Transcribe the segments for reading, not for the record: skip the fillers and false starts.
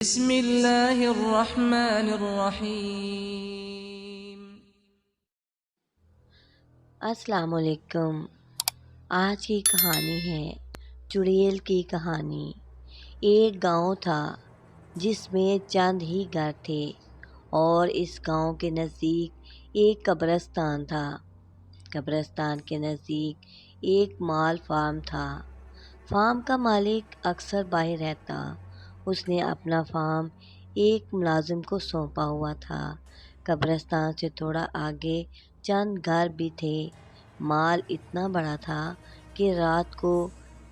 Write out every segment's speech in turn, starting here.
بسم اللہ الرحمن الرحیم۔ السلام علیکم۔ آج کی کہانی ہے چڑیل کی کہانی۔ ایک گاؤں تھا جس میں چند ہی گھر تھے اور اس گاؤں کے نزدیک ایک قبرستان تھا۔ قبرستان کے نزدیک ایک مال فارم تھا۔ فارم کا مالک اکثر باہر رہتا۔ اس نے اپنا فارم ایک ملازم کو سونپا ہوا تھا۔ قبرستان سے تھوڑا آگے چند گھر بھی تھے۔ مال اتنا بڑا تھا کہ رات کو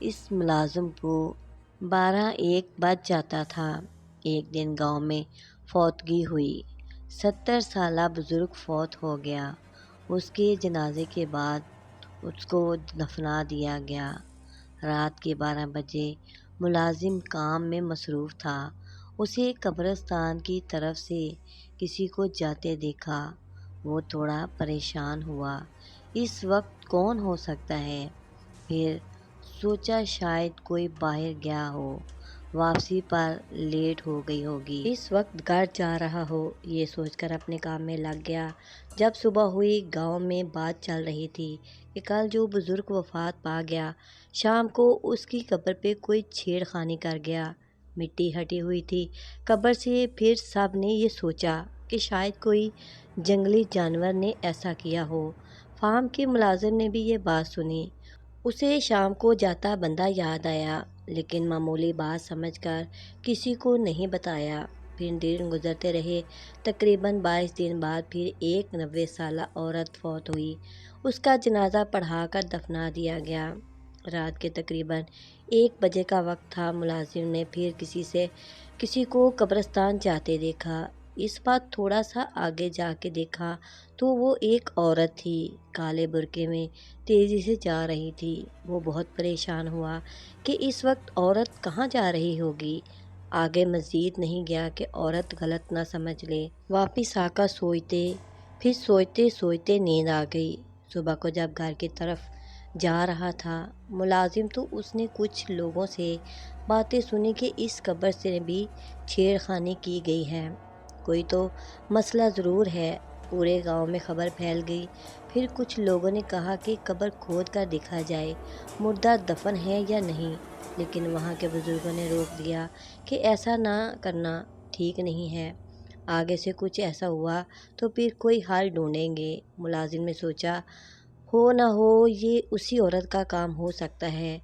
اس ملازم کو 12-1 بج جاتا تھا۔ ایک دن گاؤں میں فوتگی ہوئی۔ 70 سالہ بزرگ فوت ہو گیا۔ اس کے جنازے کے بعد اس کو دفنا دیا گیا۔ رات کے 12 بجے ملازم کام میں مصروف تھا۔ اسے قبرستان کی طرف سے کسی کو جاتے دیکھا۔ وہ تھوڑا پریشان ہوا۔ اس وقت کون ہو سکتا ہے؟ پھر سوچا شاید کوئی باہر گیا ہو، واپسی پر لیٹ ہو گئی ہوگی، اس وقت گھر جا رہا ہو۔ یہ سوچ کر اپنے کام میں لگ گیا۔ جب صبح ہوئی گاؤں میں بات چل رہی تھی کہ کل جو بزرگ وفات پا گیا، شام کو اس کی قبر پہ کوئی چھیڑ خانی کر گیا۔ مٹی ہٹی ہوئی تھی قبر سے۔ پھر سب نے یہ سوچا کہ شاید کوئی جنگلی جانور نے ایسا کیا ہو۔ فارم کے ملازم نے بھی یہ بات سنی۔ اسے شام کو جاتا بندہ یاد آیا، لیکن معمولی بات سمجھ کر کسی کو نہیں بتایا۔ پھر دن گزرتے رہے۔ تقریباً 22 دن بعد پھر ایک 90 سالہ عورت فوت ہوئی۔ اس کا جنازہ پڑھا کر دفنا دیا گیا۔ رات کے تقریباً 1 بجے کا وقت تھا۔ ملازم نے پھر کسی کو قبرستان جاتے دیکھا۔ اس بار تھوڑا سا آگے جا کے دیکھا تو وہ ایک عورت تھی، کالے برقعے میں تیزی سے جا رہی تھی۔ وہ بہت پریشان ہوا کہ اس وقت عورت کہاں جا رہی ہوگی۔ آگے مزید نہیں گیا کہ عورت غلط نہ سمجھ لے۔ واپس آ کر پھر سوچتے سوچتے نیند آ گئی۔ صبح کو جب گھر کی طرف جا رہا تھا ملازم، تو اس نے کچھ لوگوں سے باتیں سنی کہ اس قبر سے بھی چھیڑ خانی کی گئی ہے۔ کوئی تو مسئلہ ضرور ہے۔ پورے گاؤں میں خبر پھیل گئی۔ پھر کچھ لوگوں نے کہا کہ قبر کھود کر دیکھا جائے، مردہ دفن ہے یا نہیں، لیکن وہاں کے بزرگوں نے روک دیا کہ ایسا نہ کرنا ٹھیک نہیں ہے۔ آگے سے کچھ ایسا ہوا تو پھر کوئی حل ڈھونڈیں گے۔ ملازم نے سوچا ہو نہ ہو یہ اسی عورت کا کام ہو سکتا ہے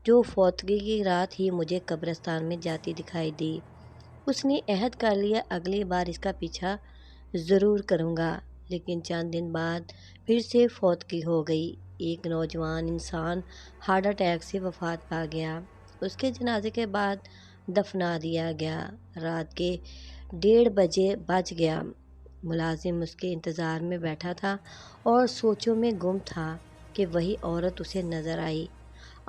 جو فوتگی کی رات ہی مجھے قبرستان میں جاتی دکھائی دی۔ اس نے عہد کر لیا اگلی بار اس کا پیچھا ضرور کروں گا۔ لیکن چند دن بعد پھر سے فوتگی ہو گئی۔ ایک نوجوان انسان ہارٹ اٹیک سے وفات پا گیا۔ اس کے جنازے کے بعد دفنا دیا گیا۔ رات کے 1:30 بج گیا۔ ملازم اس کے انتظار میں بیٹھا تھا اور سوچوں میں گم تھا کہ وہی عورت اسے نظر آئی۔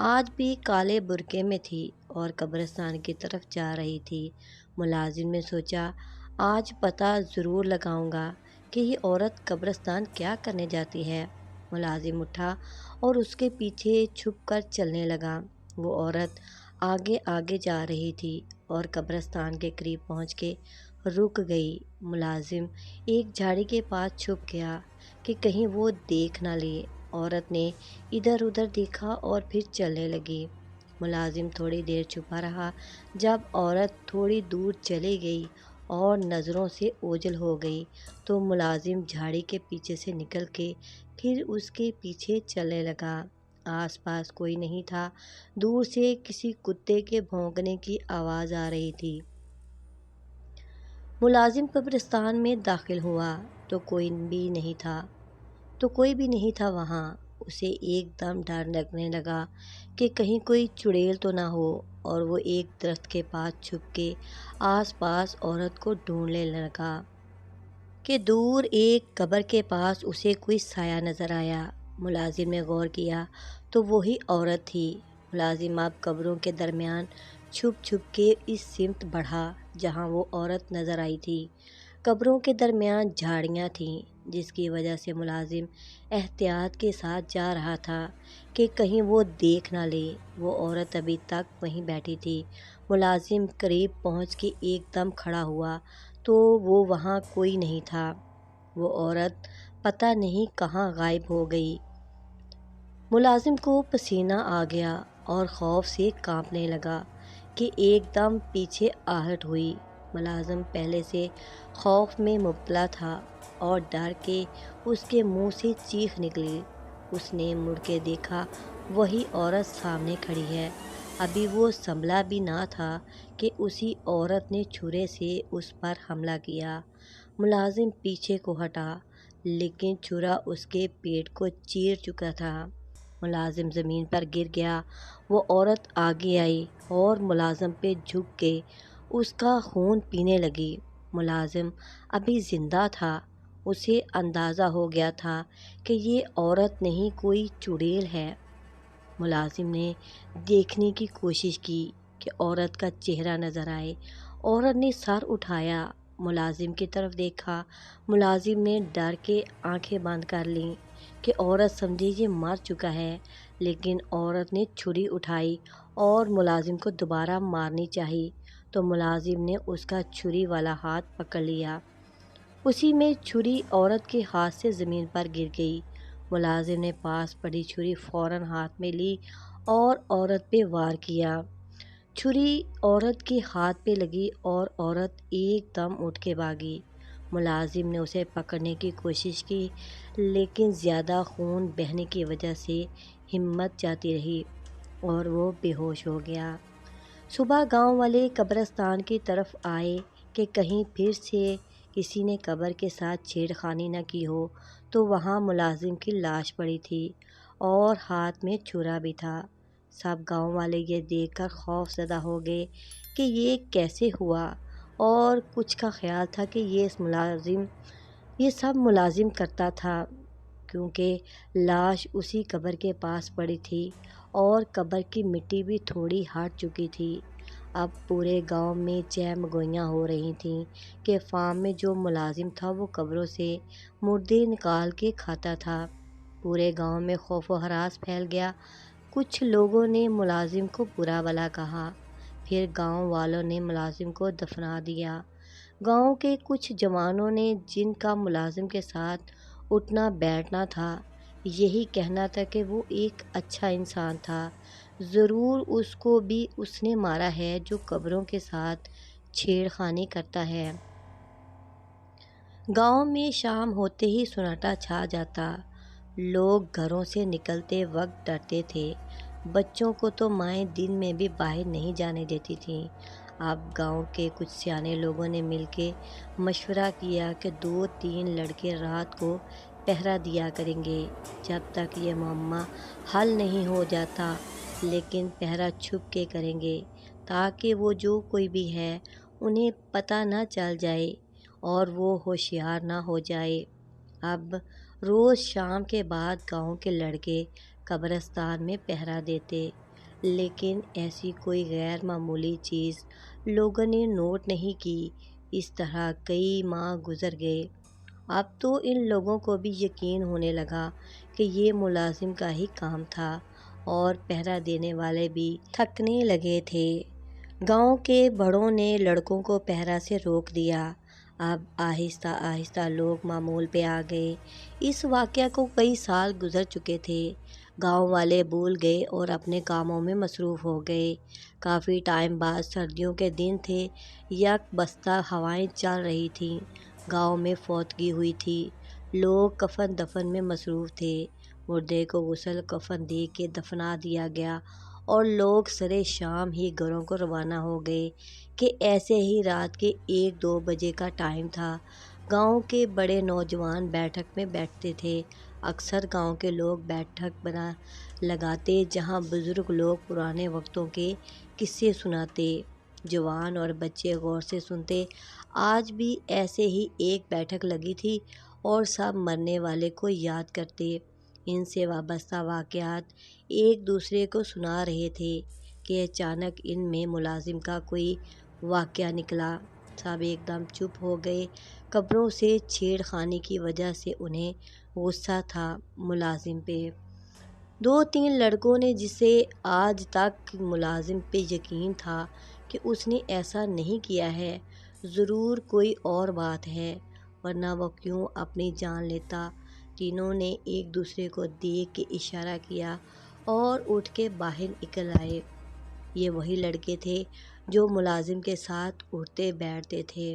آج بھی کالے برقعے میں تھی اور قبرستان کی طرف جا رہی تھی۔ ملازم نے سوچا آج پتہ ضرور لگاؤں گا کہ یہ عورت قبرستان کیا کرنے جاتی ہے۔ ملازم اٹھا اور اس کے پیچھے چھپ کر چلنے لگا۔ وہ عورت آگے آگے جا رہی تھی اور قبرستان کے قریب پہنچ کے رک گئی۔ ملازم ایک جھاڑی کے پاس چھپ گیا کہ کہیں وہ دیکھ نہ لے۔ عورت نے ادھر ادھر دیکھا اور پھر چلنے لگی۔ ملازم تھوڑی دیر چھپا رہا۔ جب عورت تھوڑی دور چلی گئی اور نظروں سے اوجھل ہو گئی تو ملازم جھاڑی کے پیچھے سے نکل کے پھر اس کے پیچھے چلنے لگا۔ آس پاس کوئی نہیں تھا۔ دور سے کسی کتے کے بھونکنے کی آواز آ رہی تھی۔ ملازم قبرستان میں داخل ہوا تو کوئی بھی نہیں تھا وہاں۔ اسے ایک دم ڈر لگنے لگا کہ کہیں کوئی چڑیل تو نہ ہو، اور وہ ایک درخت کے پاس چھپ کے آس پاس عورت کو ڈھونڈنے لگا کہ دور ایک قبر کے پاس اسے کوئی سایہ نظر آیا۔ ملازم نے غور کیا تو وہی عورت تھی۔ ملازم اب قبروں کے درمیان چھپ چھپ کے اس سمت بڑھا جہاں وہ عورت نظر آئی تھی۔ قبروں کے درمیان جھاڑیاں تھیں، جس کی وجہ سے ملازم احتیاط کے ساتھ جا رہا تھا کہ کہیں وہ دیکھ نہ لے۔ وہ عورت ابھی تک وہیں بیٹھی تھی۔ ملازم قریب پہنچ کے ایک دم کھڑا ہوا تو وہ وہاں کوئی نہیں تھا۔ وہ عورت پتہ نہیں کہاں غائب ہو گئی۔ ملازم کو پسینہ آ گیا اور خوف سے کانپنے لگا کہ ایک دم پیچھے آہٹ ہوئی۔ ملازم پہلے سے خوف میں مبتلا تھا اور ڈر کے اس کے منہ سے چیخ نکلی۔ اس نے مڑ کے دیکھا، وہی عورت سامنے کھڑی ہے۔ ابھی وہ سنبھلا بھی نہ تھا کہ اسی عورت نے چھرے سے اس پر حملہ کیا۔ ملازم پیچھے کو ہٹا، لیکن چھرا اس کے پیٹ کو چیر چکا تھا۔ ملازم زمین پر گر گیا۔ وہ عورت آگے آئی اور ملازم پہ جھک کے اس کا خون پینے لگی۔ ملازم ابھی زندہ تھا۔ اسے اندازہ ہو گیا تھا کہ یہ عورت نہیں، کوئی چڑیل ہے۔ ملازم نے دیکھنے کی کوشش کی کہ عورت کا چہرہ نظر آئے۔ عورت نے سر اٹھایا، ملازم کی طرف دیکھا۔ ملازم نے ڈر کے آنکھیں بند کر لیں کہ عورت سمجھے یہ مر چکا ہے، لیکن عورت نے چھری اٹھائی اور ملازم کو دوبارہ مارنی چاہی تو ملازم نے اس کا چھری والا ہاتھ پکڑ لیا۔ اسی میں چھری عورت کے ہاتھ سے زمین پر گر گئی۔ ملازم نے پاس پڑی چھری فوراً ہاتھ میں لی اور عورت پہ وار کیا۔ چھری عورت کے ہاتھ پہ لگی اور عورت ایک دم اٹھ کے بھاگی۔ ملازم نے اسے پکڑنے کی کوشش کی، لیکن زیادہ خون بہنے کی وجہ سے ہمت جاتی رہی اور وہ بے ہوش ہو گیا۔ صبح گاؤں والے قبرستان کی طرف آئے کہ کہیں پھر سے کسی نے قبر کے ساتھ چھیڑ خانی نہ کی ہو، تو وہاں ملازم کی لاش پڑی تھی اور ہاتھ میں چھرا بھی تھا۔ سب گاؤں والے یہ دیکھ کر خوف زدہ ہو گئے کہ یہ کیسے ہوا، اور کچھ کا خیال تھا کہ یہ سب ملازم کرتا تھا، کیونکہ لاش اسی قبر کے پاس پڑی تھی اور قبر کی مٹی بھی تھوڑی ہٹ چکی تھی۔ اب پورے گاؤں میں چہم گوئیاں ہو رہی تھیں کہ فارم میں جو ملازم تھا وہ قبروں سے مردے نکال کے کھاتا تھا۔ پورے گاؤں میں خوف و ہراس پھیل گیا۔ کچھ لوگوں نے ملازم کو برا بھلا کہا، پھر گاؤں والوں نے ملازم کو دفنا دیا۔ گاؤں کے کچھ جوانوں نے، جن کا ملازم کے ساتھ اٹھنا بیٹھنا تھا، یہی کہنا تھا کہ وہ ایک اچھا انسان تھا، ضرور اس کو بھی اس نے مارا ہے جو قبروں کے ساتھ چھیڑ خانی کرتا ہے۔ گاؤں میں شام ہوتے ہی سناٹا چھا جاتا۔ لوگ گھروں سے نکلتے وقت ڈرتے تھے۔ بچوں کو تو مائیں دن میں بھی باہر نہیں جانے دیتی تھیں۔ اب گاؤں کے کچھ سیانے لوگوں نے مل کے مشورہ کیا کہ 2-3 لڑکے رات کو پہرا دیا کریں گے جب تک یہ معمہ حل نہیں ہو جاتا، لیکن پہرا چھپ کے کریں گے تاکہ وہ جو کوئی بھی ہے انہیں پتہ نہ چل جائے اور وہ ہوشیار نہ ہو جائے۔ اب روز شام کے بعد گاؤں کے لڑکے قبرستان میں پہرا دیتے، لیکن ایسی کوئی غیر معمولی چیز لوگوں نے نوٹ نہیں کی۔ اس طرح کئی ماہ گزر گئے۔ اب تو ان لوگوں کو بھی یقین ہونے لگا کہ یہ ملازم کا ہی کام تھا اور پہرا دینے والے بھی تھکنے لگے تھے۔ گاؤں کے بڑوں نے لڑکوں کو پہرا سے روک دیا۔ اب آہستہ آہستہ لوگ معمول پہ آ گئے۔ اس واقعہ کو کئی سال گزر چکے تھے۔ گاؤں والے بھول گئے اور اپنے کاموں میں مصروف ہو گئے۔ کافی ٹائم بعد سردیوں کے دن تھے، یک بستہ ہوائیں چل رہی تھیں۔ گاؤں میں فوتگی ہوئی تھی۔ لوگ کفن دفن میں مصروف تھے۔ مردے کو غسل کفن دے کے دفنا دیا گیا اور لوگ سرے شام ہی گھروں کو روانہ ہو گئے کہ ایسے ہی رات کے 1-2 بجے کا ٹائم تھا۔ گاؤں کے بڑے نوجوان بیٹھک میں بیٹھتے تھے۔ اکثر گاؤں کے لوگ بیٹھک بنا لگاتے جہاں بزرگ لوگ پرانے وقتوں کے قصے سناتے، جوان اور بچے غور سے سنتے۔ آج بھی ایسے ہی ایک بیٹھک لگی تھی اور سب مرنے والے کو یاد کرتے، ان سے وابستہ واقعات ایک دوسرے کو سنا رہے تھے کہ اچانک ان میں ملازم کا کوئی واقعہ نکلا۔ سب ایک دم چپ ہو گئے۔ قبروں سے چھیڑ خانی کی وجہ سے انہیں غصہ تھا ملازم پہ۔ 2-3 لڑکوں نے، جسے آج تک ملازم پہ یقین تھا کہ اس نے ایسا نہیں کیا ہے، ضرور کوئی اور بات ہے، ورنہ وہ کیوں اپنی جان لیتا۔ تینوں نے ایک دوسرے کو دیکھ کے اشارہ کیا اور اٹھ کے باہر نکل آئے۔ یہ وہی لڑکے تھے جو ملازم کے ساتھ اٹھتے بیٹھتے تھے۔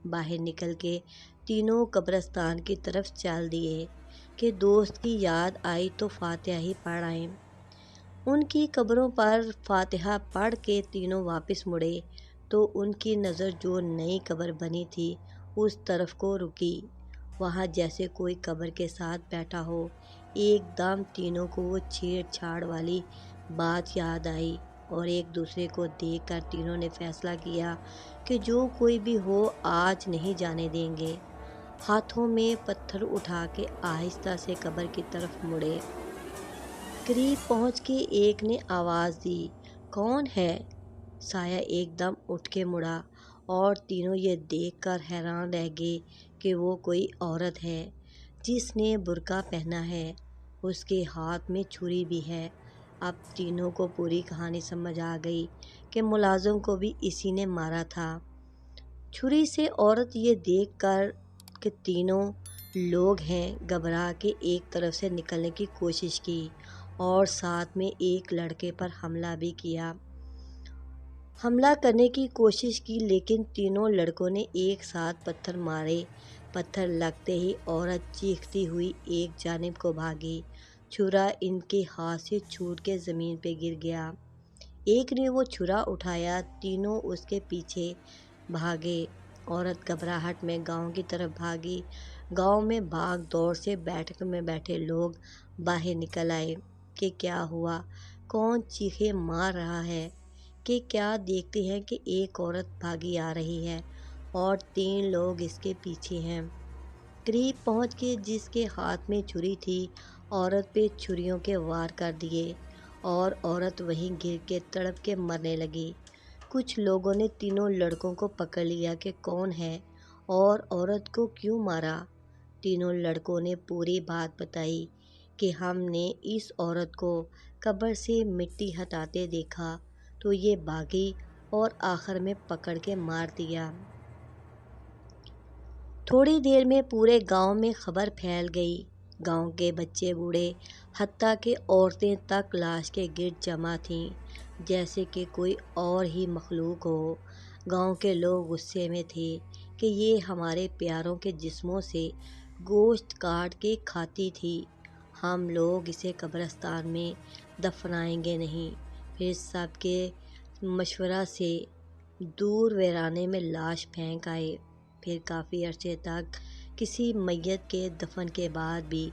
باہر نکل کے تینوں قبرستان کی طرف چل دیے کہ دوست کی یاد آئی تو فاتحہ ہی پڑھ آئیں۔ ان کی قبروں پر فاتحہ پڑھ کے تینوں واپس مڑے تو ان کی نظر جو نئی قبر بنی تھی اس طرف کو رکی۔ وہاں جیسے کوئی قبر کے ساتھ بیٹھا ہو۔ ایک دم تینوں کو وہ چھیڑ چھاڑ والی بات یاد آئی اور ایک دوسرے کو دیکھ کر تینوں نے فیصلہ کیا کہ جو کوئی بھی ہو آج نہیں جانے دیں گے۔ ہاتھوں میں پتھر اٹھا کے آہستہ سے قبر کی طرف مڑے۔ قریب پہنچ کے ایک نے آواز دی، کون ہے؟ سایہ ایک دم اٹھ کے مڑا اور تینوں یہ دیکھ کر حیران رہ گئے کہ وہ کوئی عورت ہے جس نے برقع پہنا ہے، اس کے ہاتھ میں چھری بھی ہے۔ اب تینوں کو پوری کہانی سمجھ آ گئی کہ ملازم کو بھی اسی نے مارا تھا۔ چھری سے عورت یہ دیکھ کر کہ تینوں لوگ ہیں، گھبرا کے ایک طرف سے نکلنے کی کوشش کی اور ساتھ میں ایک لڑکے پر حملہ بھی کیا۔ حملہ کرنے کی کوشش کی لیکن تینوں لڑکوں نے ایک ساتھ پتھر مارے۔ پتھر لگتے ہی عورت چیختی ہوئی ایک جانب کو بھاگی۔ چھرا ان کے ہاتھ سے چھوٹ کے زمین پہ گر گیا۔ ایک نے وہ چھرا اٹھایا، تینوں اس کے پیچھے بھاگے۔ عورت گھبراہٹ میں گاؤں کی طرف بھاگی۔ گاؤں میں بھاگ دوڑ سے بیٹھک میں بیٹھے لوگ باہر نکل آئے کہ کیا ہوا، کون چیخیں مار رہا ہے، کہ کیا دیکھتے ہیں کہ ایک عورت بھاگی آ رہی ہے اور 3 لوگ اس کے پیچھے ہیں۔ قریب پہنچ کے جس کے ہاتھ میں چھری تھی عورت پہ چھریوں کے وار کر دیے اور عورت وہیں گر کے تڑپ کے مرنے لگی۔ کچھ لوگوں نے تینوں لڑکوں کو پکڑ لیا کہ کون ہے اور عورت کو کیوں مارا۔ تینوں لڑکوں نے پوری بات بتائی کہ ہم نے اس عورت کو قبر سے مٹی ہٹاتے دیکھا تو یہ بھاگی اور آخر میں پکڑ کے مار دیا۔ تھوڑی دیر میں پورے گاؤں میں خبر پھیل گئی۔ گاؤں کے بچے بوڑھے حتیٰ کہ عورتیں تک لاش کے گرد جمع تھیں جیسے کہ کوئی اور ہی مخلوق ہو۔ گاؤں کے لوگ غصے میں تھے کہ یہ ہمارے پیاروں کے جسموں سے گوشت کاٹ کے کھاتی تھی، ہم لوگ اسے قبرستان میں دفنائیں گے نہیں۔ پھر سب کے مشورہ سے دور ویرانے میں لاش پھینک آئے۔ پھر کافی عرصے تک کسی میت کے دفن کے بعد بھی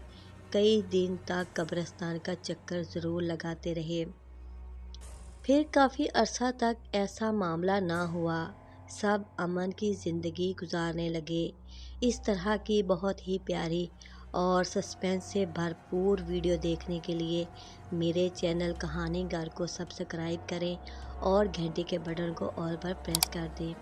کئی دن تک قبرستان کا چکر ضرور لگاتے رہے۔ پھر کافی عرصہ تک ایسا معاملہ نہ ہوا، سب امن کی زندگی گزارنے لگے۔ اس طرح کی بہت ہی پیاری اور سسپینس سے بھرپور ویڈیو دیکھنے کے لیے میرے چینل کہانی گھر کو سبسکرائب کریں اور گھنٹی کے بٹن کو آل پر پریس کر دیں۔